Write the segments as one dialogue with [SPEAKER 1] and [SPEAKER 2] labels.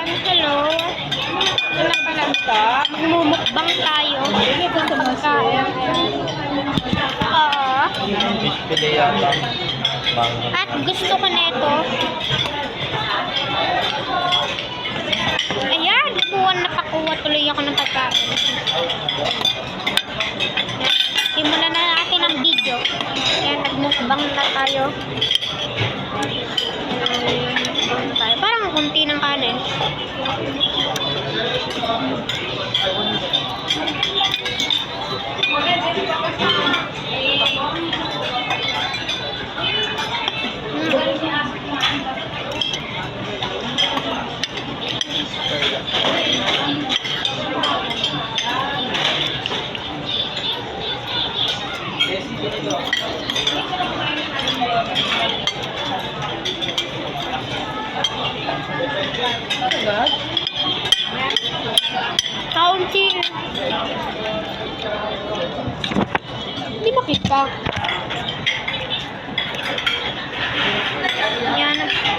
[SPEAKER 1] Ayan, hello. Ito na pala. Magmumukbang tayo. Kain. Oo.
[SPEAKER 2] Display yata.
[SPEAKER 1] At gusto ko nito. Ayan, napakuha tuloy ako ng pagkain. Simulan na natin ang video. Ayan, nagmukbang na tayo. Parang kunti ng kanin. Kaunti. Hindi makita. Yan.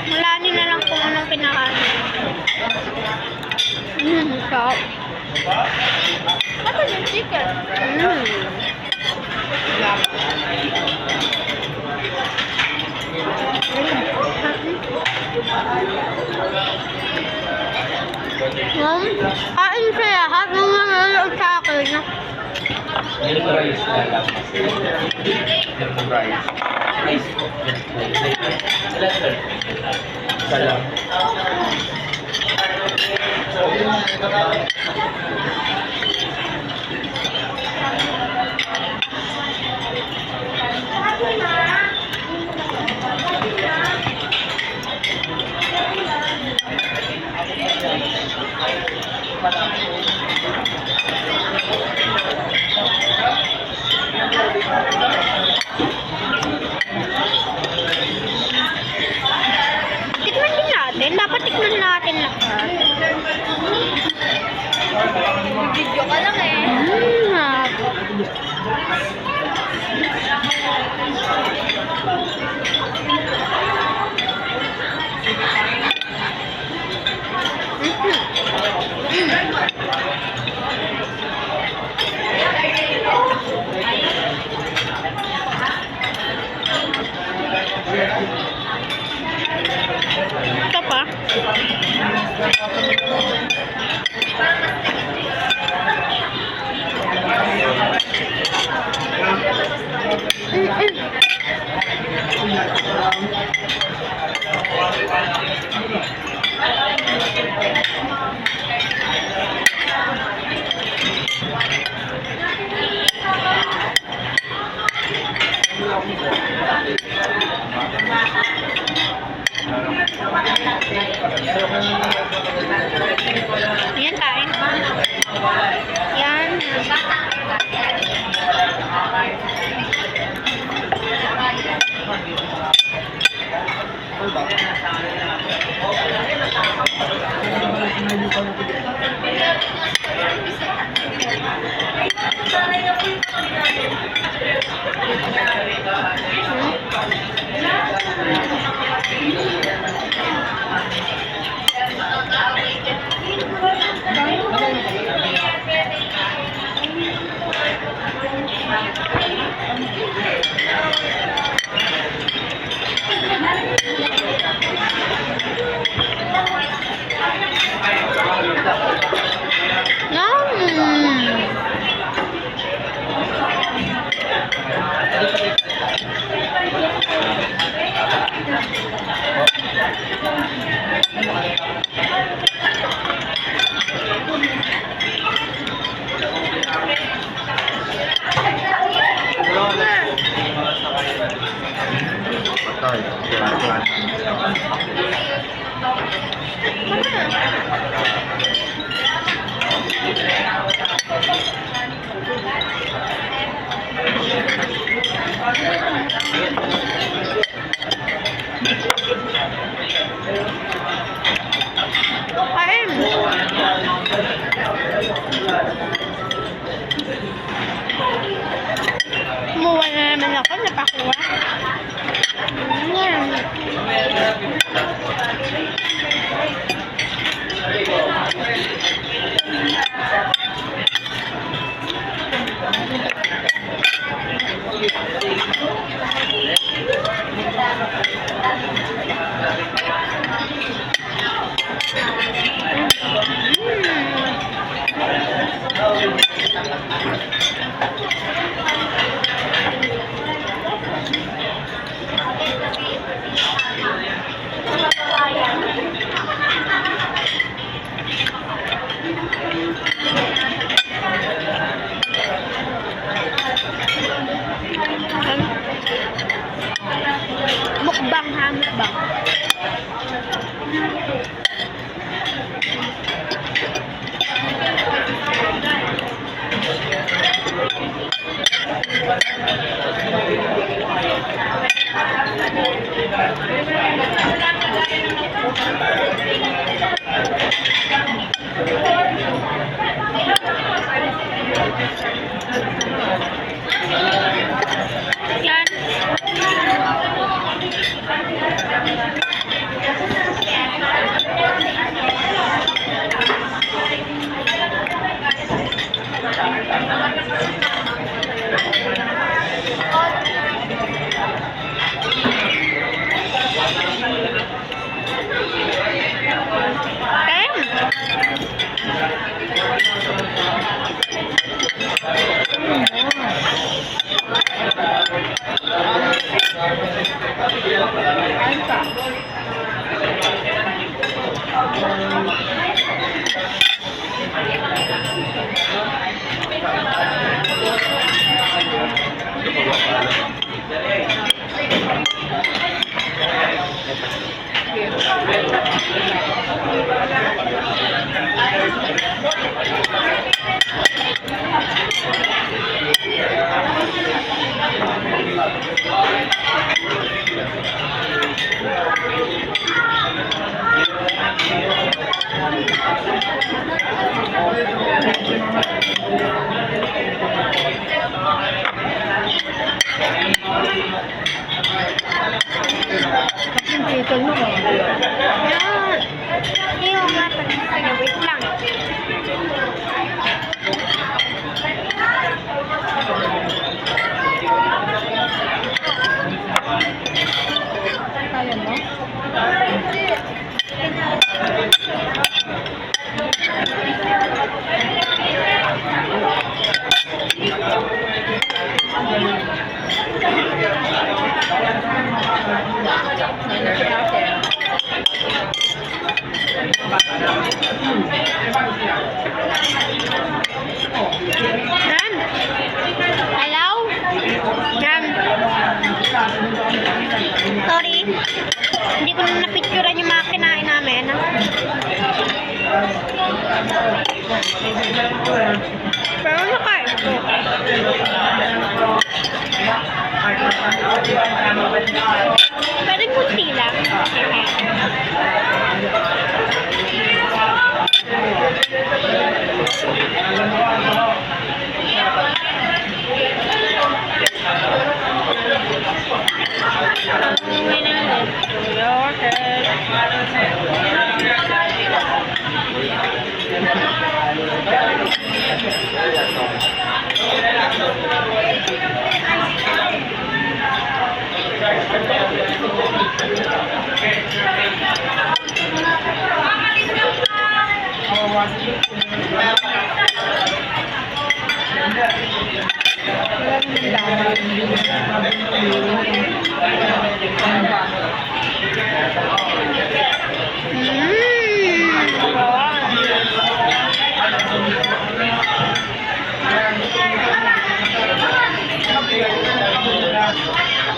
[SPEAKER 1] Malani na lang kung anong pinakain. Sarap. Ano yung chicken? Kain siya lahat ng nanonood sa akin.
[SPEAKER 2] Milk rice na lang. Milk rice. Rice. Isa lang.
[SPEAKER 1] Tikman din natin. Dapat tikman natin lahat. Video ka lang eh. Ito pa. Ayan, kain. Yan. Yan. Hindi ko nga talaga. Wait lang.
[SPEAKER 3] Kaya mo?
[SPEAKER 1] Yan. Hello? Yan. Sorry. Hindi ko na napicturean yung mga kinain namin. Pero nakain ko. Pwede kunti lang.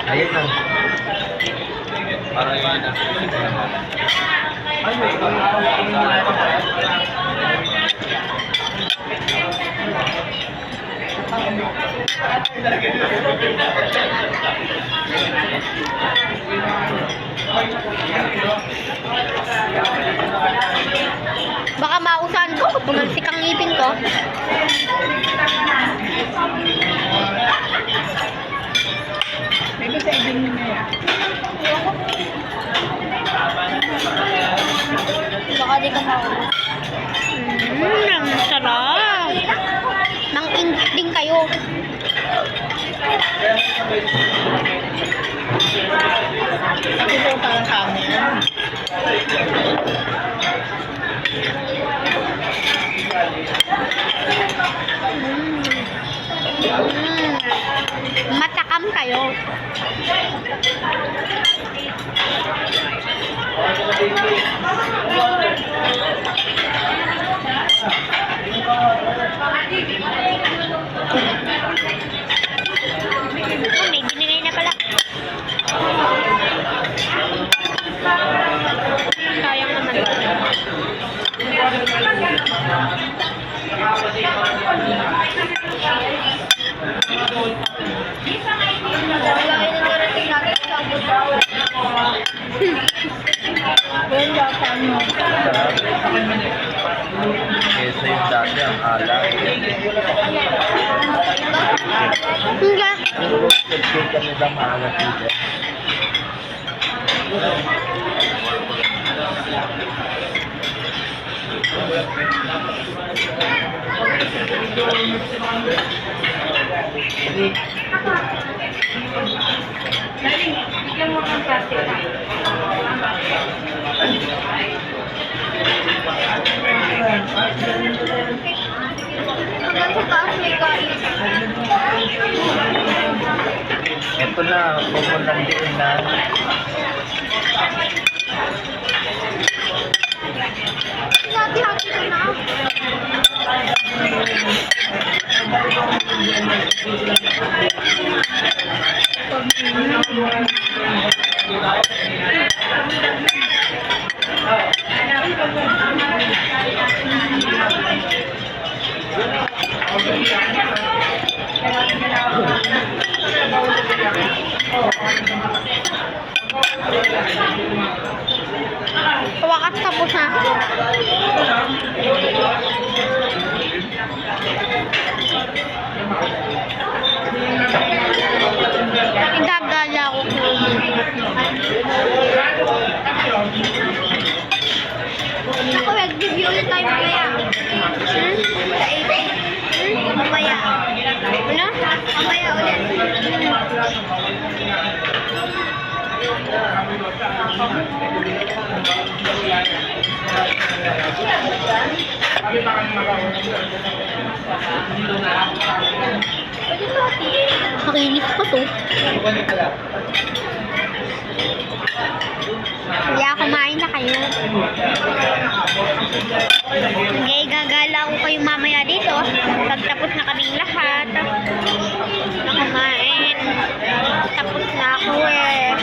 [SPEAKER 2] Ayun lang. Parang yun ang
[SPEAKER 1] Baka mausahan ko, pumalsik ang ngipin ko.
[SPEAKER 3] Maybe sa ibig mo na yan.
[SPEAKER 1] Baka di ka maubos. Ang sarap. Mang-ingit din kayo.
[SPEAKER 3] Kasi ito parang kami.
[SPEAKER 1] Matakam kayo. May binigay na pala. Sayang naman.
[SPEAKER 2] kesa yung dati ang alak.
[SPEAKER 1] Hingga.
[SPEAKER 2] Nag-cake kami lang maalat dito. Ito na, pumulandiin na.
[SPEAKER 1] Wakas tapos na. Gagala ko. Ako, nag-review ulit tayo mamaya. Mamaya. Ano? Mamaya ulit. Makinis pa to. Kaya kumain na kayo. Okay, gagala ko kayo mamaya dito. Pagtapos na kaming lahat. Na kumain. Tapos na ako eh.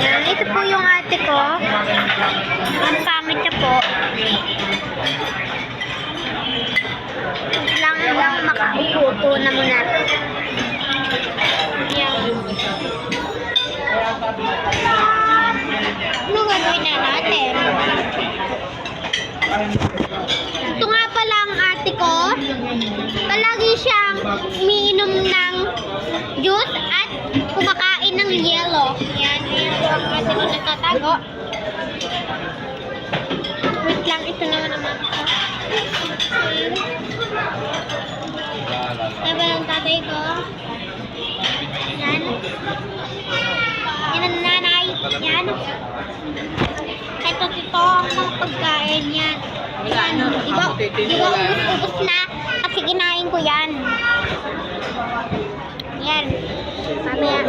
[SPEAKER 1] Yan, ito po yung ate ko. Ang pangit niya po. Lang makaupo na muna. Yan. Ano gagawin na natin? Ito nga pala ang ate ko. Palagi siyang umiinom ng juice at kumakain ng yelo. Yan, ayan po ang ate ko nagtatago. Wait lang, ito naman ang mama ko. Sabi ng tatay ko. Yan. Yan ang nanay. Yan. Ito ang mga pagkain yan. Yan. Diba ubus na? Kasi kinain ko yan. Yan. Mamaya.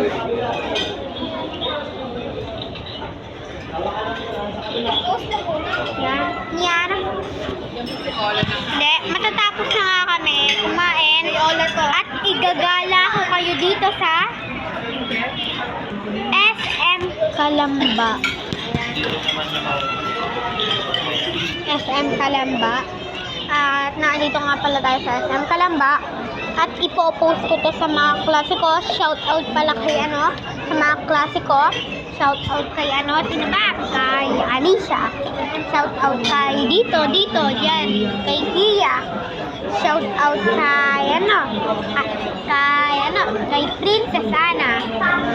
[SPEAKER 1] Yan. Yan. Hindi. Matatapos na nga kami kumain. At igagala ko kayo dito sa SM Calamba. SM Calamba. At nandito nga pala tayo sa SM Calamba. At ipopost ko to sa mga klase ko. Shout out pala kay ano, sa mga klase ko. Shout out kay ano, sino ba? Kay Alicia. Shout out kay dito, yan. Kay Kia. Shout out kay ano, kay Princess Ana.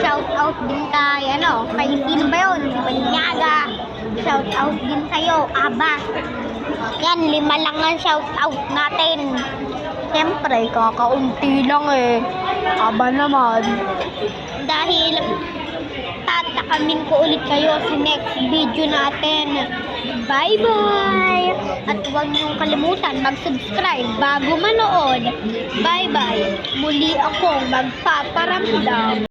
[SPEAKER 1] Shout out din kay ano, kay sino ba yun? Si Banyaga. Shout out din sa'yo, Aba. Yan, 5 lang ang shout out natin. Siyempre, kakaunti lang eh. Aba naman. Dahil tatakamin ko ulit kayo sa next video natin. Bye-bye! At huwag niyong kalimutan mag-subscribe bago manood. Bye-bye! Muli akong magpaparamdam.